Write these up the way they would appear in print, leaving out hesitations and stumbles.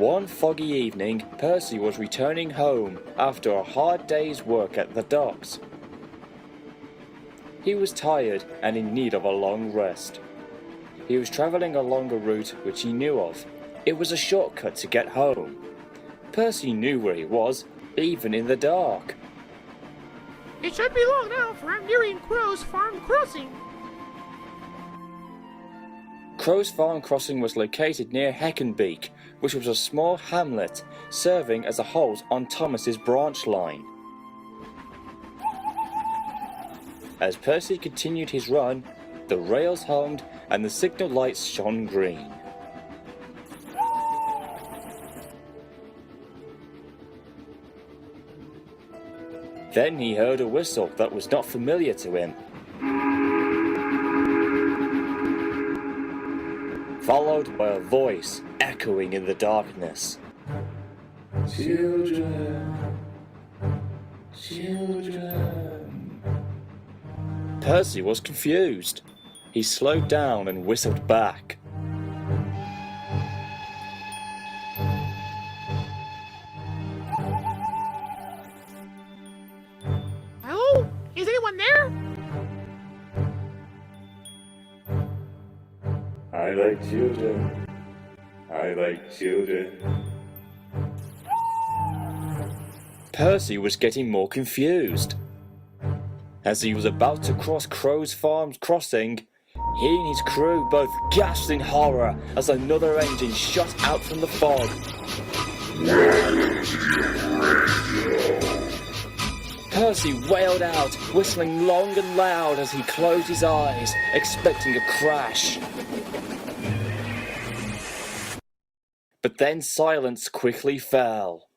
One foggy evening, Percy was returning home after a hard day's work at the docks. He was tired and in need of a long rest. He was travelling along a route which he knew of. It was a shortcut to get home. Percy knew where he was, even in the dark. It should be long now, for I'm nearing Crow's Farm Crossing. Crow's Farm Crossing was located near Heckenbeak, which was a small hamlet serving as a halt on Thomas's branch line. As Percy continued his run, the rails hummed and the signal lights shone green. Then he heard a whistle that was not familiar to him, followed by a voice echoing in the darkness. Children, children. Percy was confused. He slowed down and whistled back. Hello? Is anyone there? I like children. I like children. Percy was getting more confused. As he was about to cross Crow's Farm Crossing, he and his crew both gasped in horror as another engine shot out from the fog. Percy wailed out, whistling long and loud as he closed his eyes, expecting a crash. But then silence quickly fell.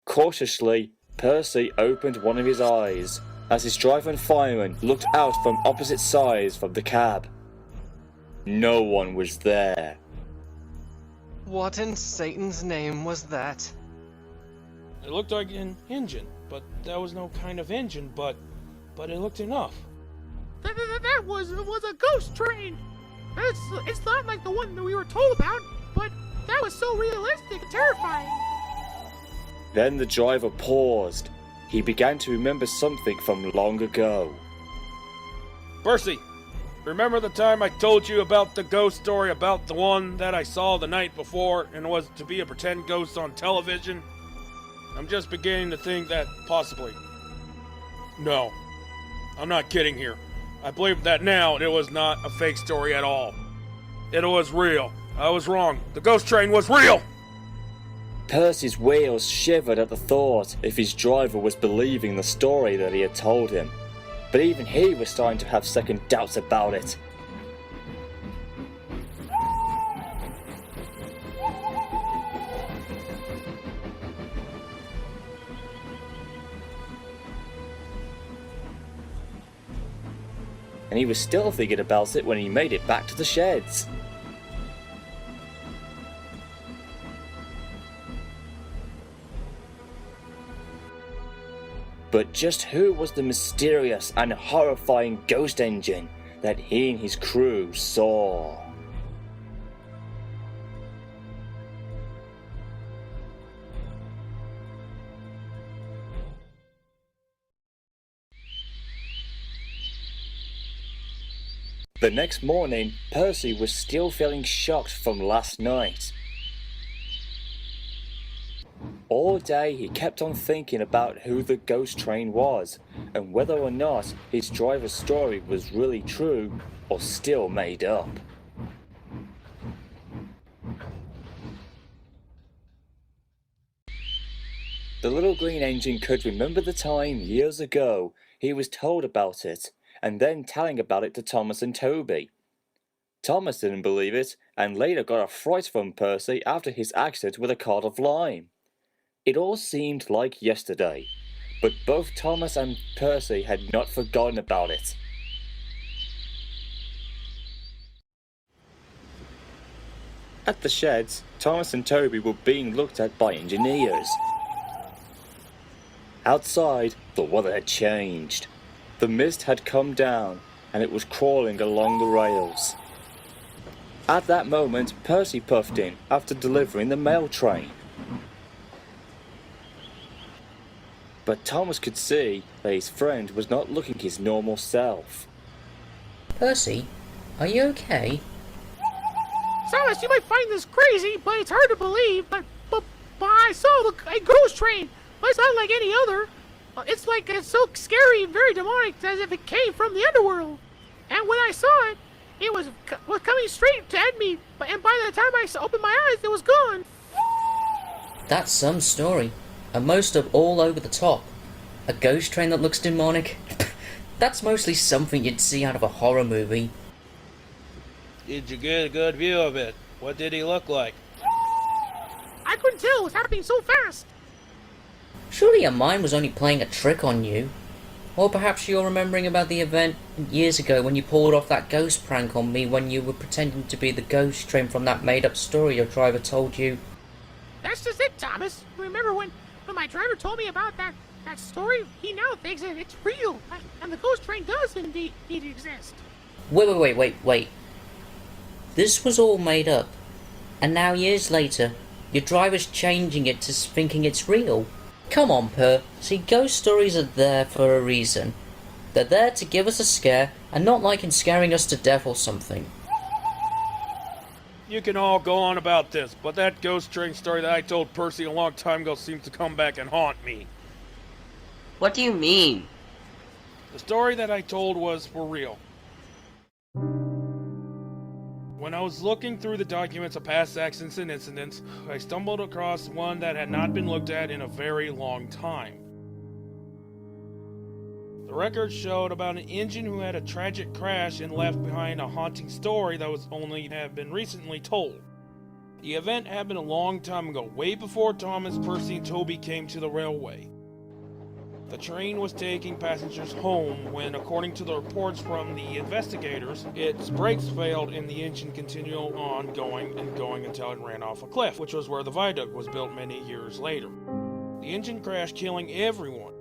Cautiously, Percy opened one of his eyes as his driver and fireman looked out from opposite sides from the cab. No one was there. What in Satan's name was that? It looked like an engine, but that was no kind of engine, but it looked enough. That was a ghost train. It's not like the one that we were told about, but that was so realistic and terrifying. Then the driver paused. He began to remember something from long ago. Percy, remember the time I told you about the ghost story about the one that I saw the night before and was to be a pretend ghost on television? I'm just beginning to think that possibly. No, I'm not kidding here. I believe that now it was not a fake story at all. It was real. I was wrong. The ghost train was real! Percy's wheels shivered at the thought if his driver was believing the story that he had told him. But even he was starting to have second doubts about it. And he was still thinking about it when he made it back to the sheds. But just who was the mysterious and horrifying ghost engine that he and his crew saw? The next morning, Percy was still feeling shocked from last night. All day he kept on thinking about who the ghost train was, and whether or not his driver's story was really true or still made up. The little green engine could remember the time years ago he was told about it, and then telling about it to Thomas and Toby. Thomas didn't believe it, and later got a fright from Percy after his accident with a cart of lime. It all seemed like yesterday, but both Thomas and Percy had not forgotten about it. At the sheds, Thomas and Toby were being looked at by engineers. Outside, the weather had changed. The mist had come down, and it was crawling along the rails. At that moment, Percy puffed in after delivering the mail train. But Thomas could see that his friend was not looking his normal self. Percy, are you okay? Silas, you might find this crazy, but it's hard to believe. But I saw a ghost train. But it's not like any other. It's so scary and very demonic, as if it came from the underworld. And when I saw it, it was coming straight at me. And by the time I opened my eyes, it was gone. That's some story. And most of all over the top. A ghost train that looks demonic? That's mostly something you'd see out of a horror movie. Did you get a good view of it? What did he look like? I couldn't tell. It was happening so fast. Surely your mind was only playing a trick on you. Or perhaps you're remembering about the event years ago when you pulled off that ghost prank on me when you were pretending to be the ghost train from that made-up story your driver told you. That's just it, Thomas. Remember when my driver told me about that story? He now thinks that it's real. And the ghost train does indeed exist. Wait. This was all made up. And now years later, your driver's changing it to thinking it's real. Come on, Per. See, ghost stories are there for a reason. They're there to give us a scare, and not like in scaring us to death or something. You can all go on about this, but that ghost train story that I told Percy a long time ago seems to come back and haunt me. What do you mean? The story that I told was for real. When I was looking through the documents of past accidents and incidents, I stumbled across one that had not been looked at in a very long time. The records showed about an engine who had a tragic crash and left behind a haunting story that was only have been recently told. The event happened a long time ago, way before Thomas, Percy, and Toby came to the railway. The train was taking passengers home when, according to the reports from the investigators, its brakes failed and the engine continued on going until it ran off a cliff, which was where the viaduct was built many years later. The engine crashed, killing everyone.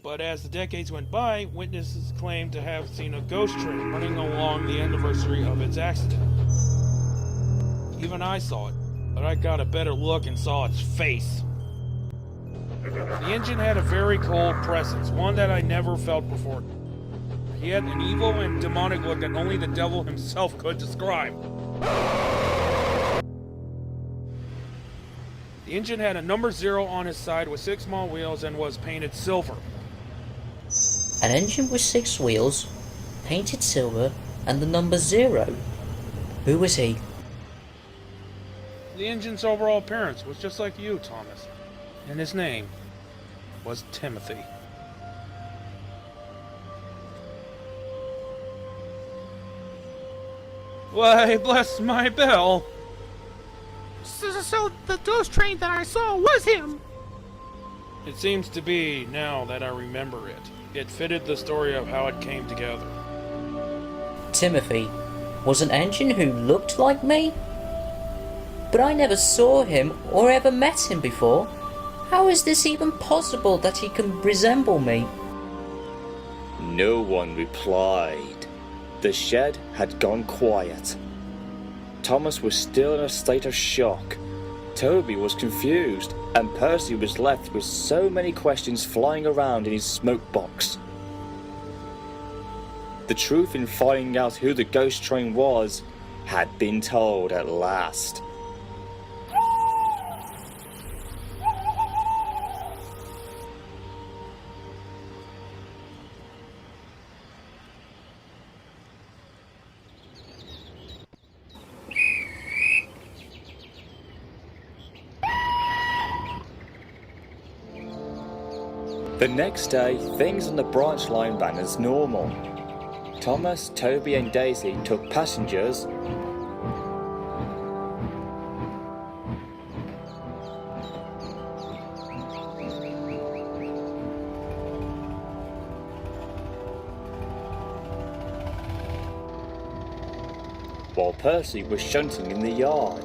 But as the decades went by, witnesses claimed to have seen a ghost train running along the anniversary of its accident. Even I saw it, but I got a better look and saw its face. The engine had a very cold presence, one that I never felt before. He had an evil and demonic look that only the devil himself could describe. The engine had a number 0 on his side with 6 small wheels and was painted silver. An engine with 6 wheels, painted silver, and the number 0. Who was he? The engine's overall appearance was just like you, Thomas. And his name was Timothy. Why, bless my bell! So the ghost train that I saw was him. It seems to be, now that I remember it. It fitted the story of how it came together. Timothy was an engine who looked like me? But I never saw him or ever met him before. How is this even possible that he can resemble me? No one replied. The shed had gone quiet. Thomas was still in a state of shock. Toby was confused, and Percy was left with so many questions flying around in his smoke box. The truth in finding out who the ghost train was had been told at last. The next day, things on the branch line ran as normal. Thomas, Toby and Daisy took passengers while Percy was shunting in the yard.